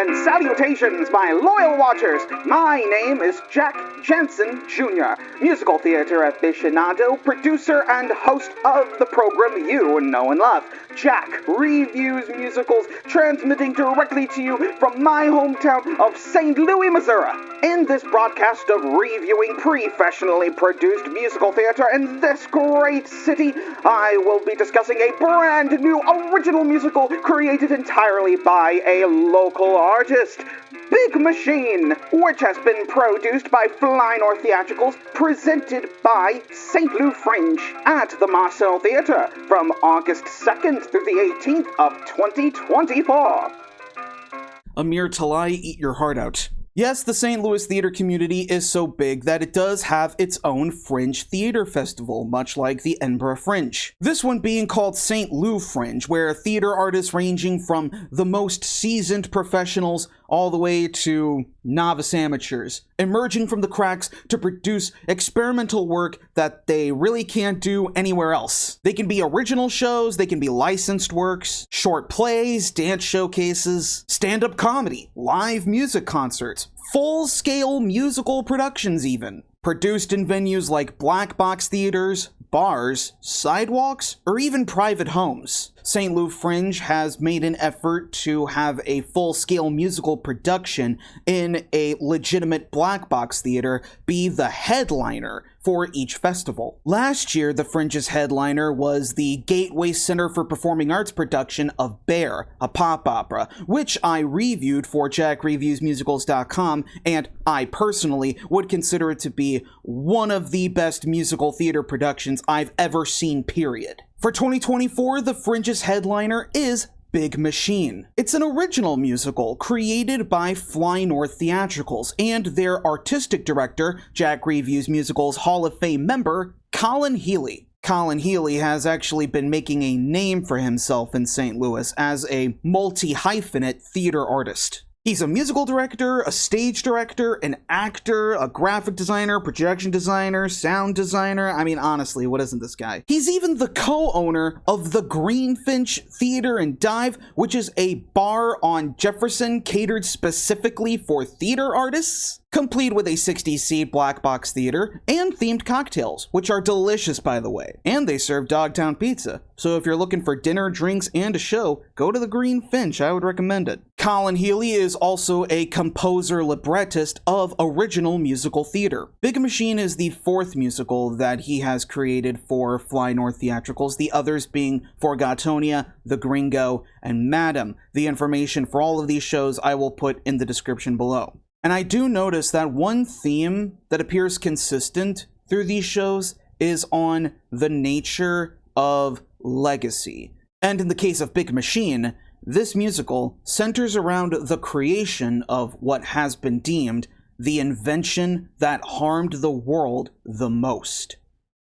and salutations, my loyal watchers. My name is Jack Jensen Jr., musical theater aficionado, producer, and host of the program you know and love. Jack reviews musicals, transmitting directly to you from my hometown of St. Louis, Missouri. In this broadcast of reviewing professionally produced musical theater in this great city, I will be discussing a brand new original musical created entirely by a local artist, Big Machine, which has been produced by Fly North Theatricals, presented by St. Louis Fringe at the Marcelle Theatre from August 2nd through the 18th of 2024. Amir Talai, eat your heart out. Yes, the St. Louis theater community is so big that it does have its own Fringe Theatre Festival, much like the Edinburgh Fringe. This one being called St. Louis Fringe, where theater artists ranging from the most seasoned professionals all the way to novice amateurs, emerging from the cracks to produce experimental work that they really can't do anywhere else. They can be original shows, they can be licensed works, short plays, dance showcases, stand-up comedy, live music concerts, full-scale musical productions even, produced in venues like black box theaters, bars, sidewalks, or even private homes. St. Louis Fringe has made an effort to have a full-scale musical production in a legitimate black box theater be the headliner for each festival. Last year, the Fringe's headliner was the Gateway Center for Performing Arts production of Bear, a pop opera, which I reviewed for JackReviewsMusicals.com, and I personally would consider it to be one of the best musical theater productions I've ever seen, period. For 2024, the Fringe's headliner is Big Machine. It's an original musical created by Fly North Theatricals and their artistic director, Jack Reviews Musicals Hall of Fame member, Colin Healy. Colin Healy has actually been making a name for himself in St. Louis as a multi-hyphenate theater artist. He's a musical director, a stage director, an actor, a graphic designer, projection designer, sound designer. I mean, honestly, what isn't this guy? He's even the co-owner of the Greenfinch Theater and Dive, which is a bar on Jefferson catered specifically for theater artists, complete with a 60-seat black box theater and themed cocktails, which are delicious, by the way. And they serve Dogtown pizza. So if you're looking for dinner, drinks, and a show, go to the Greenfinch. I would recommend it. Colin Healy is also a composer-librettist of original musical theater. Big Machine is the fourth musical that he has created for Fly North Theatricals, the others being Forgatonia, The Gringo, and Madam. The information for all of these shows I will put in the description below. And I do notice that one theme that appears consistent through these shows is on the nature of legacy. And in the case of Big Machine, this musical centers around the creation of what has been deemed the invention that harmed the world the most: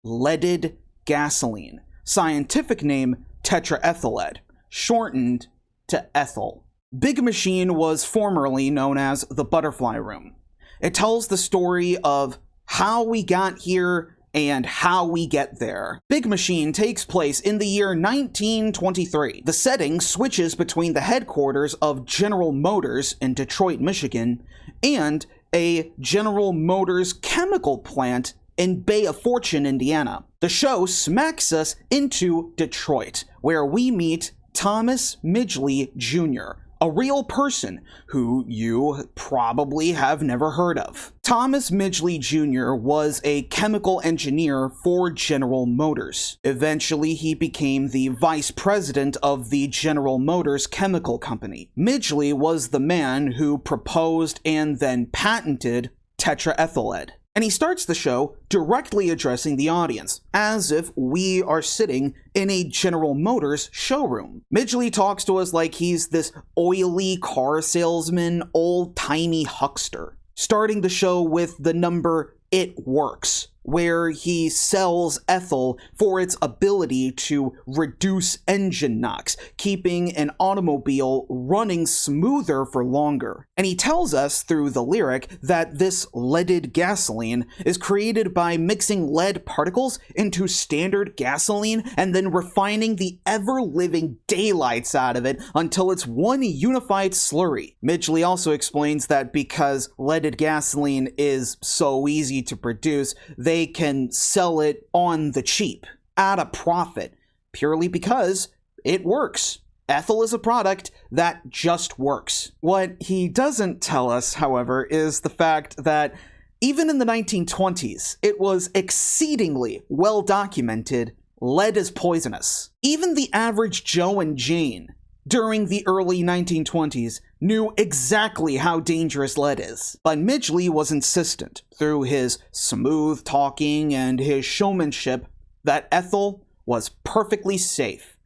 leaded gasoline. Scientific name tetraethyllead, shortened to ethyl. Big Machine was formerly known as the Butterfly Room. It tells the story of how we got here and how we get there. Big Machine takes place in the year 1923. The setting switches between the headquarters of General Motors in Detroit, Michigan, and a General Motors chemical plant in Bay of Fortune, Indiana. The show smacks us into Detroit, where we meet Thomas Midgley Jr., a real person who you probably have never heard of. Thomas Midgley Jr. was a chemical engineer for General Motors. Eventually, he became the vice president of the General Motors Chemical Company. Midgley was the man who proposed and then patented tetraethyllead. And he starts the show directly addressing the audience, as if we are sitting in a General Motors showroom. Midgley talks to us like he's this oily car salesman, old-timey huckster, starting the show with the number "It Works," where he sells Ethel for its ability to reduce engine knocks, keeping an automobile running smoother for longer. And he tells us through the lyric that this leaded gasoline is created by mixing lead particles into standard gasoline and then refining the ever-living daylights out of it until it's one unified slurry. Midgley also explains that because leaded gasoline is so easy to produce, they can sell it on the cheap, at a profit, purely because it works. Ethel is a product that just works. What he doesn't tell us, however, is the fact that even in the 1920s, it was exceedingly well documented lead is poisonous. Even the average Joe and Jane during the early 1920s knew exactly how dangerous lead is. But Midgley was insistent, through his smooth talking and his showmanship, that Ethel was perfectly safe,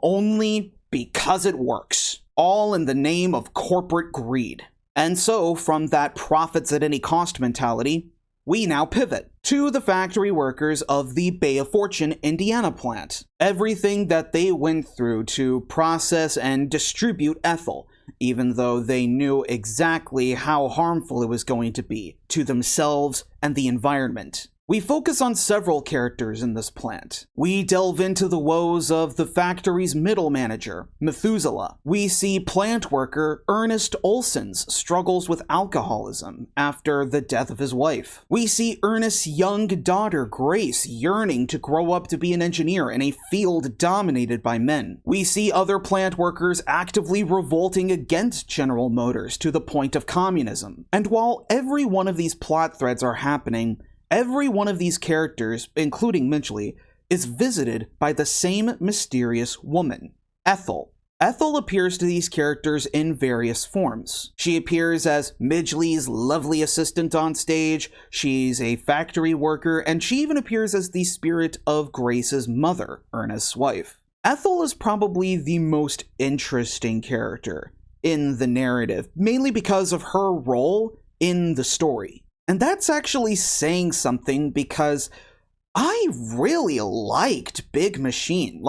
only because it works, all in the name of corporate greed. And so, from that profits at any cost mentality, we now pivot to the factory workers of the Bay of Fortune, Indiana plant. Everything that they went through to process and distribute Ethel, even though they knew exactly how harmful it was going to be to themselves and the environment. We focus on several characters in this plant. We delve into the woes of the factory's middle manager, Methuselah. We see plant worker Ernest Olson's struggles with alcoholism after the death of his wife. We see Ernest's young daughter, Grace, yearning to grow up to be an engineer in a field dominated by men. We see other plant workers actively revolting against General Motors to the point of communism. And while every one of these plot threads are happening, every one of these characters, including Midgley, is visited by the same mysterious woman, Ethel. Ethel appears to these characters in various forms. She appears as Midgley's lovely assistant on stage, she's a factory worker, and she even appears as the spirit of Grace's mother, Ernest's wife. Ethel is probably the most interesting character in the narrative, mainly because of her role in the story. And that's actually saying something, because I really liked Big Machine.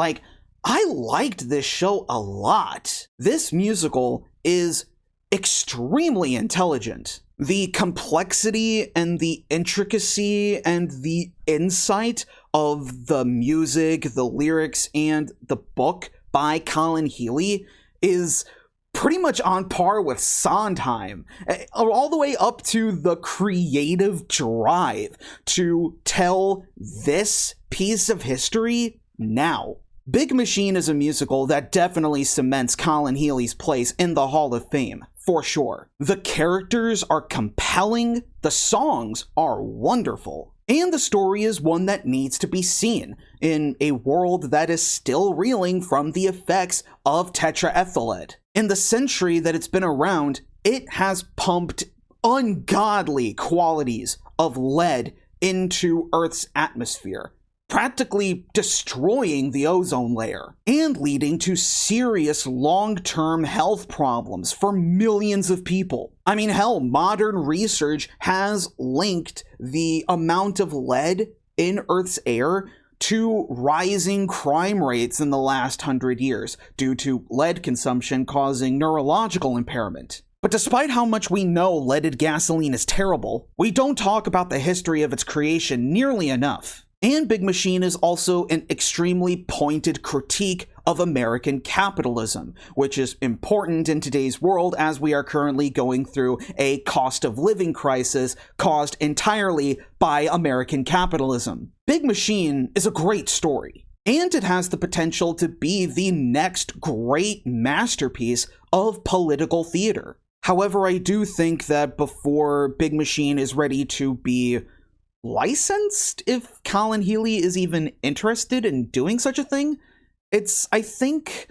I liked this show a lot. This musical is extremely intelligent. The complexity and the intricacy and the insight of the music, the lyrics, and the book by Colin Healy is pretty much on par with Sondheim, all the way up to the creative drive to tell this piece of history now. Big Machine is a musical that definitely cements Colin Healy's place in the Hall of Fame, for sure. The characters are compelling, the songs are wonderful, and the story is one that needs to be seen in a world that is still reeling from the effects of tetraethyllead. In the century that it's been around, it has pumped ungodly qualities of lead into Earth's atmosphere, practically destroying the ozone layer, and leading to serious long-term health problems for millions of people. I mean, hell, modern research has linked the amount of lead in Earth's air to rising crime rates in the last 100 years due to lead consumption causing neurological impairment. But despite how much we know leaded gasoline is terrible, we don't talk about the history of its creation nearly enough. And Big Machine is also an extremely pointed critique of American capitalism, which is important in today's world as we are currently going through a cost of living crisis caused entirely by American capitalism. Big Machine is a great story, and it has the potential to be the next great masterpiece of political theater. However, I do think that before Big Machine is ready to be licensed, if Colin Healy is even interested in doing such a thing, I think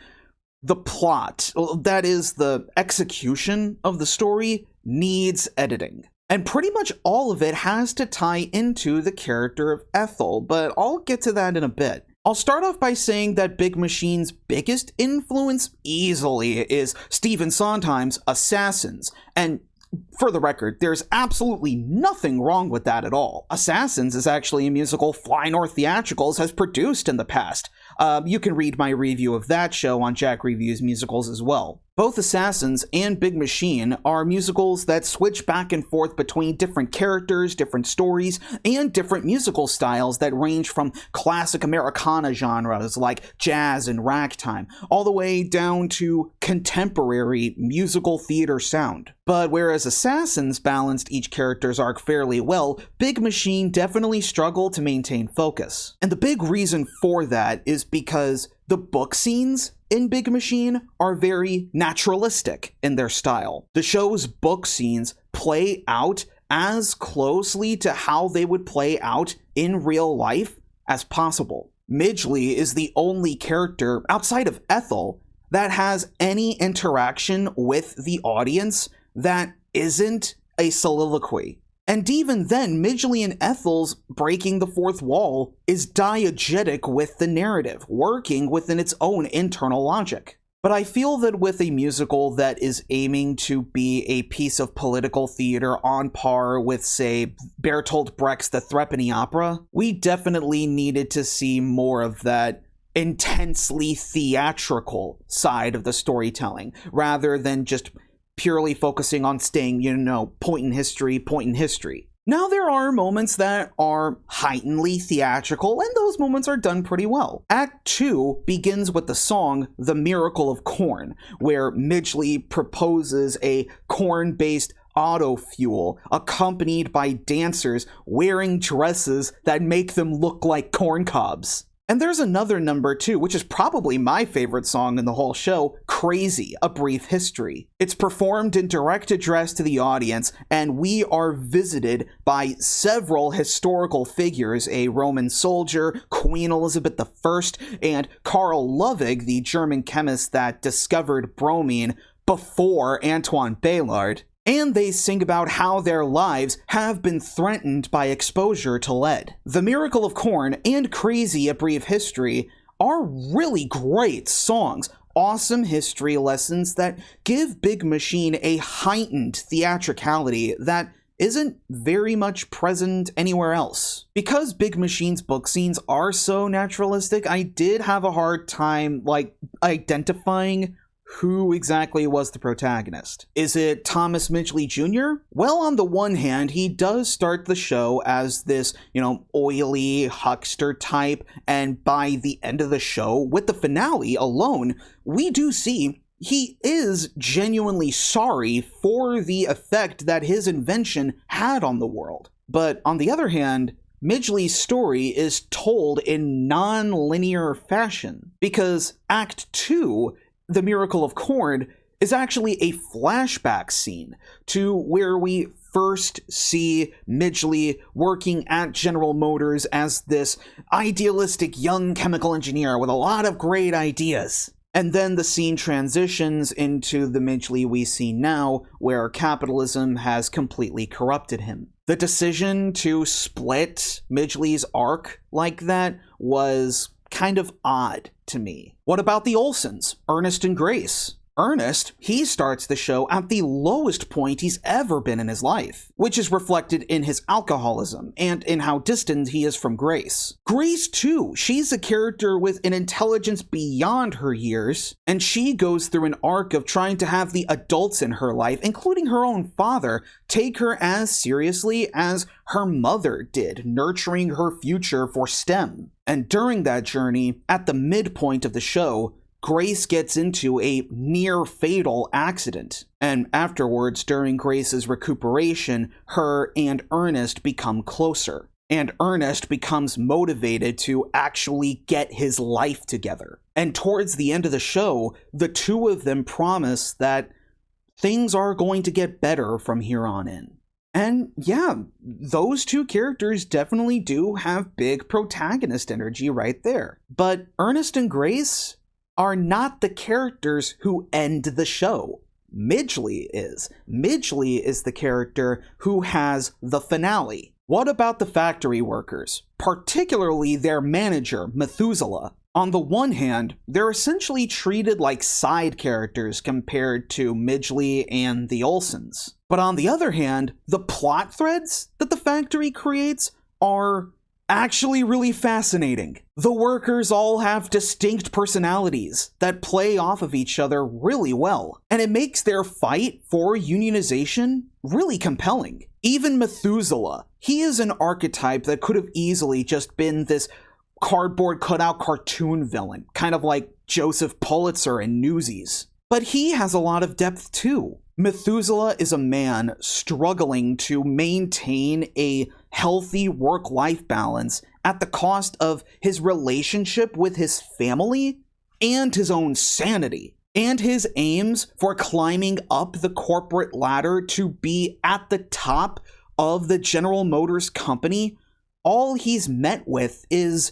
the plot, that is the execution of the story, needs editing. And pretty much all of it has to tie into the character of Ethel, but I'll get to that in a bit. I'll start off by saying that Big Machine's biggest influence easily is Stephen Sondheim's Assassins, and for the record, there's absolutely nothing wrong with that at all. Assassins is actually a musical Fly North Theatricals has produced in the past. You can read my review of that show on Jack Reviews Musicals as well. Both Assassins and Big Machine are musicals that switch back and forth between different characters, different stories, and different musical styles that range from classic Americana genres like jazz and ragtime, all the way down to contemporary musical theater sound. But whereas Assassins balanced each character's arc fairly well, Big Machine definitely struggled to maintain focus. And the big reason for that is because the book scenes in Big Machine are very naturalistic in their style. The show's book scenes play out as closely to how they would play out in real life as possible. Midgley is the only character outside of Ethel that has any interaction with the audience that isn't a soliloquy. And even then, Midgley and Ethel's breaking the fourth wall is diegetic with the narrative, working within its own internal logic. But I feel that with a musical that is aiming to be a piece of political theater on par with, say, Bertolt Brecht's The Threepenny Opera, we definitely needed to see more of that intensely theatrical side of the storytelling, rather than just purely focusing on staying, point in history. Now, there are moments that are heightenedly theatrical, and those moments are done pretty well. Act 2 begins with the song The Miracle of Corn, where Midgley proposes a corn-based auto fuel accompanied by dancers wearing dresses that make them look like corn cobs. And there's another number too, which is probably my favorite song in the whole show, Crazy, A Brief History. It's performed in direct address to the audience, and we are visited by several historical figures, a Roman soldier, Queen Elizabeth I, and Carl Ludwig, the German chemist that discovered bromine before Antoine Bailard. And they sing about how their lives have been threatened by exposure to lead. The Miracle of Corn and Crazy, A Brief History are really great songs, awesome history lessons that give Big Machine a heightened theatricality that isn't very much present anywhere else. Because Big Machine's book scenes are so naturalistic, I did have a hard time, identifying who exactly was the protagonist. Is it Thomas Midgley Jr.? Well, on the one hand, he does start the show as this, oily huckster type, and by the end of the show, with the finale alone, we do see he is genuinely sorry for the effect that his invention had on the world. But on the other hand, Midgley's story is told in non-linear fashion, because Act 2, The Miracle of Corn, is actually a flashback scene to where we first see Midgley working at General Motors as this idealistic young chemical engineer with a lot of great ideas. And then the scene transitions into the Midgley we see now, where capitalism has completely corrupted him. The decision to split Midgley's arc like that was kind of odd to me. What about the Olsens, Ernest and Grace? Ernest, he starts the show at the lowest point he's ever been in his life, which is reflected in his alcoholism and in how distant he is from Grace. Grace, too, she's a character with an intelligence beyond her years, and she goes through an arc of trying to have the adults in her life, including her own father, take her as seriously as her mother did, nurturing her future for STEM. And during that journey, at the midpoint of the show, Grace gets into a near-fatal accident, and afterwards, during Grace's recuperation, her and Ernest become closer, and Ernest becomes motivated to actually get his life together. And towards the end of the show, the two of them promise that things are going to get better from here on in. And yeah, those two characters definitely do have big protagonist energy right there. But Ernest and Grace are not the characters who end the show. Midgley is. Midgley is the character who has the finale. What about the factory workers, particularly their manager, Methuselah? On the one hand, they're essentially treated like side characters compared to Midgley and the Olsens. But on the other hand, the plot threads that the factory creates are actually really fascinating. The workers all have distinct personalities that play off of each other really well, and it makes their fight for unionization really compelling. Even Methuselah, he is an archetype that could have easily just been this cardboard cutout cartoon villain, kind of like Joseph Pulitzer in Newsies. But he has a lot of depth too. Methuselah is a man struggling to maintain a healthy work-life balance at the cost of his relationship with his family and his own sanity, and his aims for climbing up the corporate ladder to be at the top of the General Motors company. All he's met with is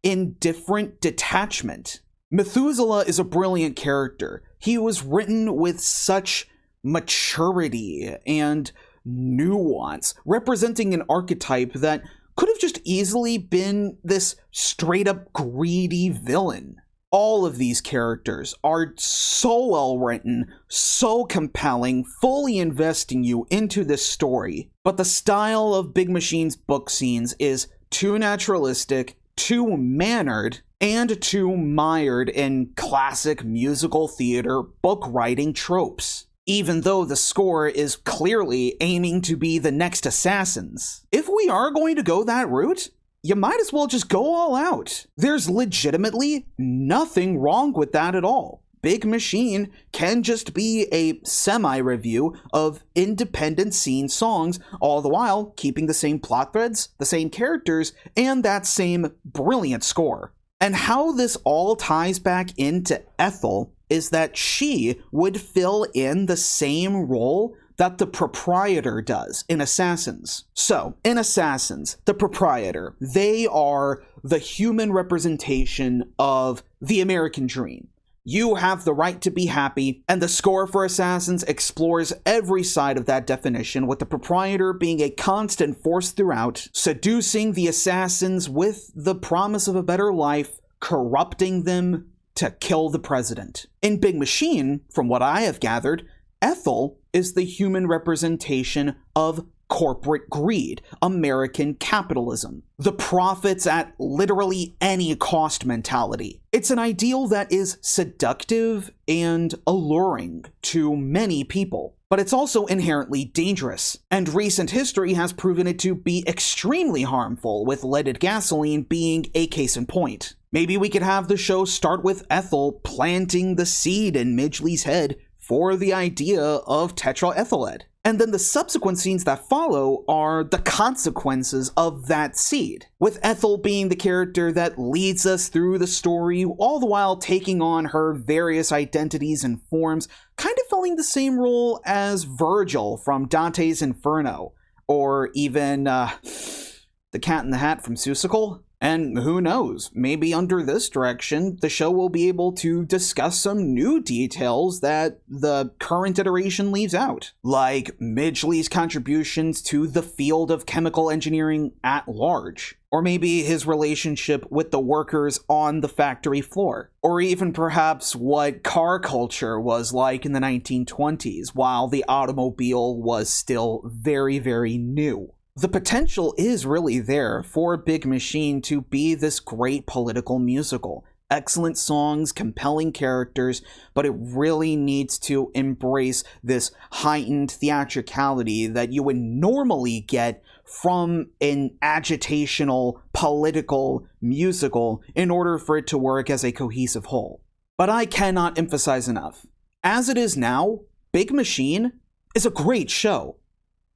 indifferent detachment. Methuselah is a brilliant character. He was written with such maturity and nuance, representing an archetype that could have just easily been this straight-up greedy villain. All of these characters are so well written, so compelling, fully investing you into this story. But the style of Big Machine's book scenes is too naturalistic, too mannered, and too mired in classic musical theater book writing tropes, even though the score is clearly aiming to be the next Assassins. If we are going to go that route, you might as well just go all out. There's legitimately nothing wrong with that at all. Big Machine can just be a semi-review of independent scene songs, all the while keeping the same plot threads, the same characters, and that same brilliant score. And how this all ties back into Ethel is that she would fill in the same role that the proprietor does in Assassins. So, in Assassins, the proprietor, they are the human representation of the American dream. You have the right to be happy, and the score for Assassins explores every side of that definition, with the proprietor being a constant force throughout, seducing the assassins with the promise of a better life, corrupting them to kill the president. In Big Machine, from what I have gathered, Ethel is the human representation of corporate greed, American capitalism, the profits at literally any cost mentality. It's an ideal that is seductive and alluring to many people, but it's also inherently dangerous, and recent history has proven it to be extremely harmful, with leaded gasoline being a case in point. Maybe we could have the show start with Ethel planting the seed in Midgley's head for the idea of tetraethyllead. And then the subsequent scenes that follow are the consequences of that seed, with Ethel being the character that leads us through the story, all the while taking on her various identities and forms, kind of filling the same role as Virgil from Dante's Inferno, or even the Cat in the Hat from Seussical. And who knows, maybe under this direction, the show will be able to discuss some new details that the current iteration leaves out, like Midgley's contributions to the field of chemical engineering at large, or maybe his relationship with the workers on the factory floor, or even perhaps what car culture was like in the 1920s while the automobile was still very, very new. The potential is really there for Big Machine to be this great political musical. Excellent songs, compelling characters, but it really needs to embrace this heightened theatricality that you would normally get from an agitational, political musical in order for it to work as a cohesive whole. But I cannot emphasize enough. As it is now, Big Machine is a great show.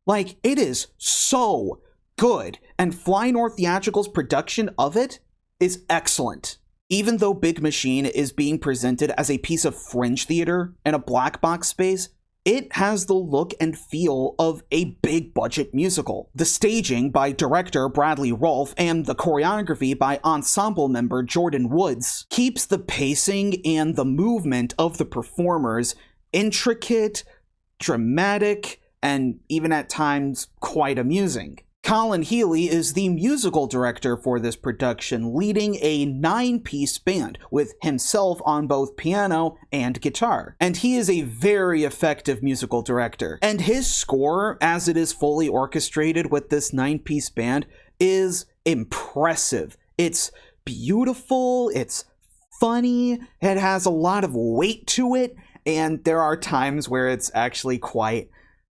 Like, it is so good, and Fly North Theatricals' production of it is excellent. Even though Big Machine is being presented as a piece of fringe theater in a black box space, it has the look and feel of a big budget musical. The staging by director Bradley Rolfe and the choreography by ensemble member Jordan Woods keeps the pacing and the movement of the performers intricate, dramatic, and even at times quite amusing. Colin Healy is the musical director for this production, leading a 9-piece band with himself on both piano and guitar. And he is a very effective musical director. And his score, as it is fully orchestrated with this 9-piece band, is impressive. It's beautiful, it's funny, it has a lot of weight to it, and there are times where it's actually quite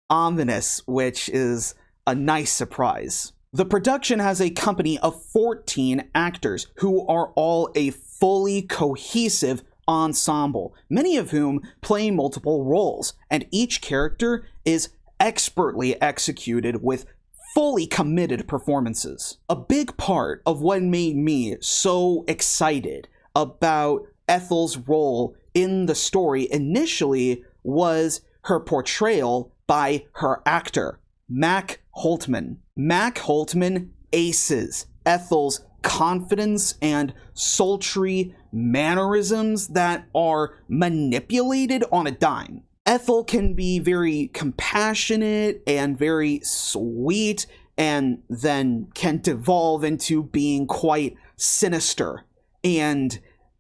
ominous, which is a nice surprise. The production has a company of 14 actors who are all a fully cohesive ensemble, many of whom play multiple roles, and each character is expertly executed with fully committed performances. A big part of what made me so excited about Ethel's role in the story initially was her portrayal by her actor, Mac Holtman. Mac Holtman aces Ethel's confidence and sultry mannerisms that are manipulated on a dime. Ethel can be very compassionate and very sweet, and then can devolve into being quite sinister and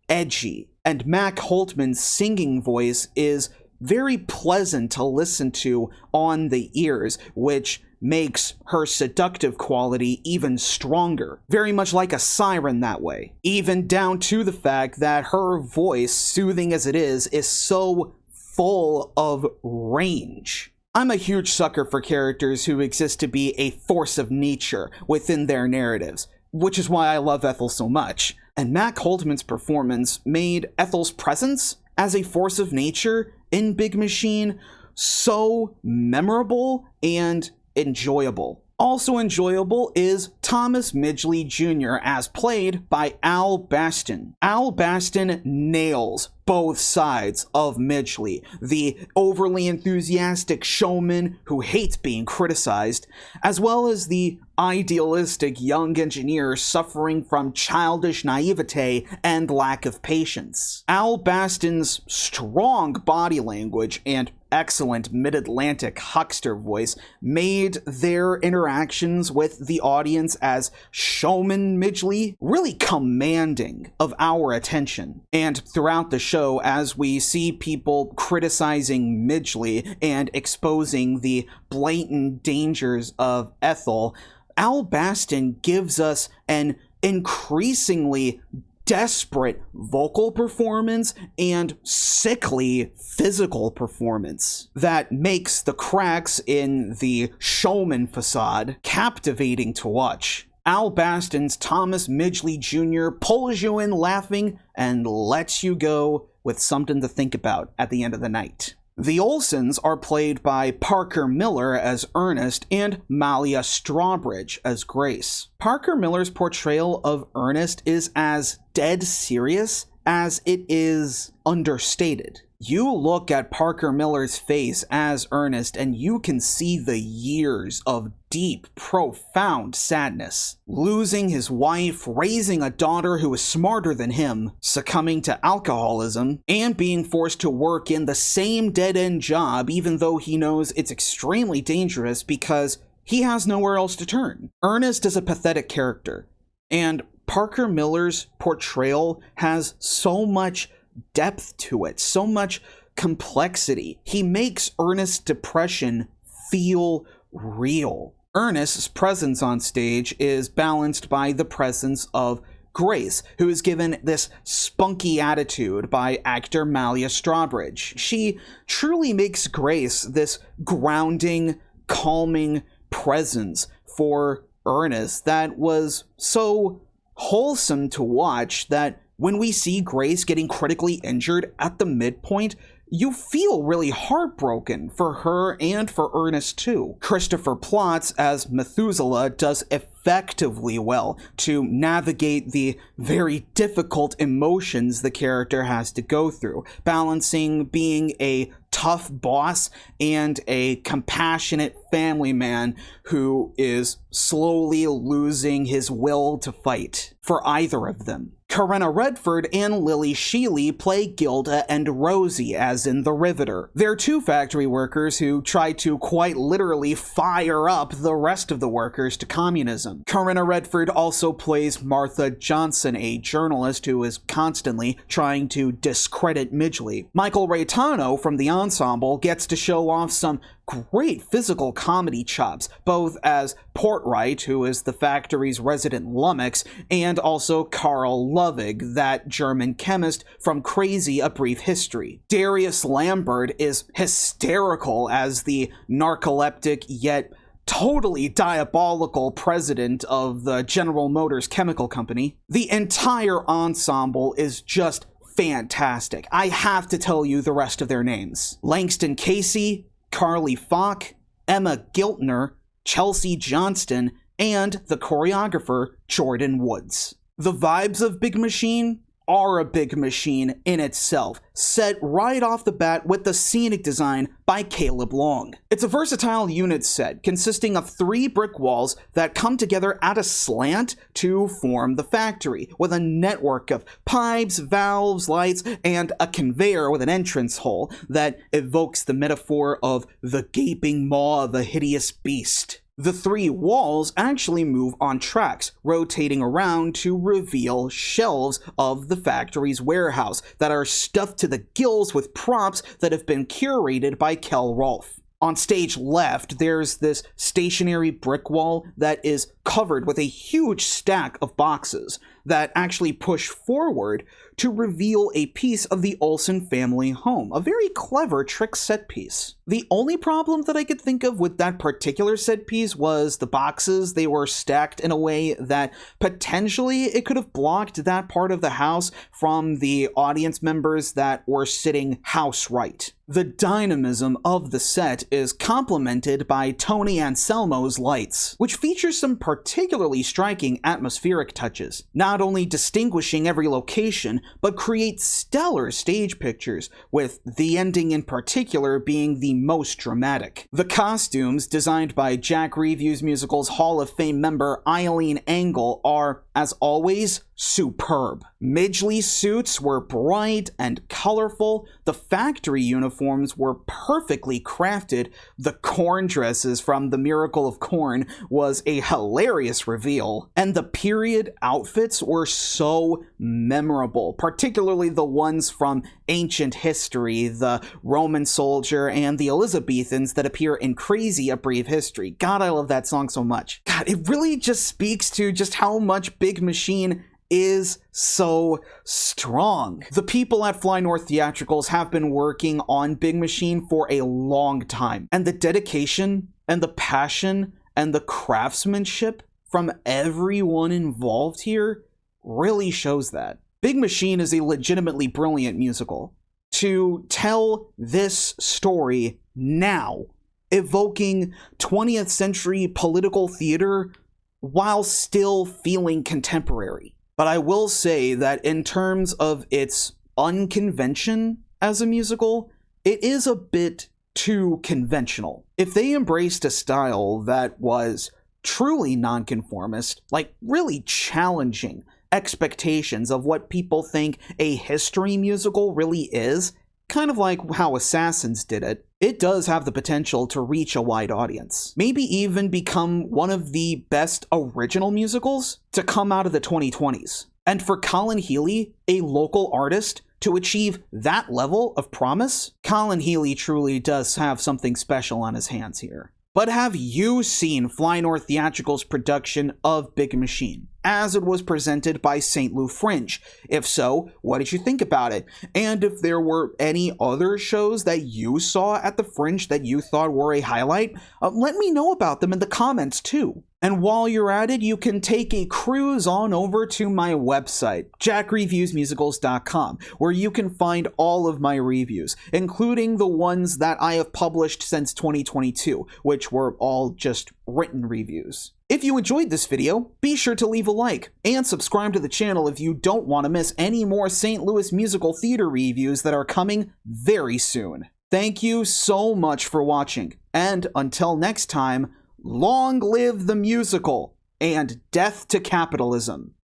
edgy. And Mac Holtman's singing voice is very pleasant to listen to on the ears, which makes her seductive quality even stronger. Very much like a siren that way. Even down to the fact that her voice, soothing as it is so full of range. I'm a huge sucker for characters who exist to be a force of nature within their narratives, which is why I love Ethel so much. And Mac Holtman's performance made Ethel's presence as a force of nature in Big Machine so memorable and enjoyable. Also enjoyable is Thomas Midgley Jr. as played by Al Baston. Al Baston nails both sides of Midgley, the overly enthusiastic showman who hates being criticized, as well as the idealistic young engineer suffering from childish naivete and lack of patience. Al Baston's strong body language and excellent mid-Atlantic huckster voice made their interactions with the audience as showman Midgley really commanding of our attention. And throughout the show, as we see people criticizing Midgley and exposing the blatant dangers of Ethel, Al Baston gives us an increasingly desperate vocal performance and sickly physical performance that makes the cracks in the showman facade captivating to watch. Al Baston's Thomas Midgley Jr. pulls you in laughing and lets you go with something to think about at the end of the night. The Olsens are played by Parker Miller as Ernest and Malia Strawbridge as Grace. Parker Miller's portrayal of Ernest is as dead serious as it is understated. You look at Parker Miller's face as Ernest and you can see the years of deep, profound sadness. Losing his wife, raising a daughter who is smarter than him, succumbing to alcoholism, and being forced to work in the same dead-end job even though he knows it's extremely dangerous because he has nowhere else to turn. Ernest is a pathetic character, and Parker Miller's portrayal has so much depth to it, so much complexity. He makes Ernest's depression feel real. Ernest's presence on stage is balanced by the presence of Grace, who is given this spunky attitude by actor Malia Strawbridge. She truly makes Grace this grounding, calming presence for Ernest that was so wholesome to watch that when we see Grace getting critically injured at the midpoint, you feel really heartbroken for her and for Ernest too. Christopher Plotz as Methuselah does effectively well to navigate the very difficult emotions the character has to go through, balancing being a tough boss and a compassionate family man who is slowly losing his will to fight. For either of them, Corinna Redford and Lily Sheely play Gilda and Rosie, as in The Riveter. They're two factory workers who try to quite literally fire up the rest of the workers to communism. Corinna Redford also plays Martha Johnson, a journalist who is constantly trying to discredit Midgley. Michael Raitano from the ensemble gets to show off some great physical comedy chops, both as Portright, who is the factory's resident lummox, and also Carl Lovig, that German chemist from Crazy: A Brief History. Darius Lambert is hysterical as the narcoleptic yet totally diabolical president of the General Motors Chemical Company. The entire ensemble is just fantastic. I have to tell you the rest of their names. Langston Casey, Carly Falk, Emma Giltner, Chelsea Johnston, and the choreographer Jordan Woods. The vibes of Big Machine are a Big Machine in itself, set right off the bat with the scenic design by Caleb Long. It's a versatile unit set consisting of 3 brick walls that come together at a slant to form the factory, with a network of pipes, valves, lights, and a conveyor with an entrance hole that evokes the metaphor of the gaping maw of a hideous beast. The 3 walls actually move on tracks, rotating around to reveal shelves of the factory's warehouse that are stuffed to the gills with props that have been curated by Kel Rolfe. On stage left, there's this stationary brick wall that is covered with a huge stack of boxes that actually push forward to reveal a piece of the Olsen family home, a very clever trick set piece. The only problem that I could think of with that particular set piece was the boxes. They were stacked in a way that potentially it could have blocked that part of the house from the audience members that were sitting house right. The dynamism of the set is complemented by Tony Anselmo's lights, which features some particularly striking atmospheric touches, not only distinguishing every location, but create stellar stage pictures, with the ending in particular being the most dramatic. The costumes, designed by Jack Reviews Musicals Hall of Fame member Eileen Engel, are, as always, superb. Midgley's suits were bright and colorful, the factory uniforms were perfectly crafted, the corn dresses from The Miracle of Corn was a hilarious reveal, and the period outfits were so memorable, particularly the ones from ancient history, the Roman soldier and the Elizabethans that appear in Crazy: A Brief History. God, I love that song so much. God, it really just speaks to just how much Big Machine is so strong. The people at Fly North Theatricals have been working on Big Machine for a long time, and the dedication and the passion and the craftsmanship from everyone involved here really shows that. Big Machine is a legitimately brilliant musical. To tell this story now, evoking 20th century political theater while still feeling contemporary. But I will say that in terms of its unconvention as a musical, it is a bit too conventional. If they embraced a style that was truly nonconformist, like really challenging expectations of what people think a history musical really is, kind of like how Assassins did it, it does have the potential to reach a wide audience. Maybe even become one of the best original musicals to come out of the 2020s. And for Colin Healy, a local artist, to achieve that level of promise, Colin Healy truly does have something special on his hands here. But have you seen Fly North Theatricals' production of Big Machine, as it was presented by St. Louis Fringe? If so, what did you think about it? And if there were any other shows that you saw at the Fringe that you thought were a highlight, let me know about them in the comments too. And while you're at it, you can take a cruise on over to my website, jackreviewsmusicals.com, where you can find all of my reviews, including the ones that I have published since 2022, which were all just written reviews. If you enjoyed this video, be sure to leave a like, and subscribe to the channel if you don't want to miss any more St. Louis musical theater reviews that are coming very soon. Thank you so much for watching, and until next time, long live the musical, and death to capitalism.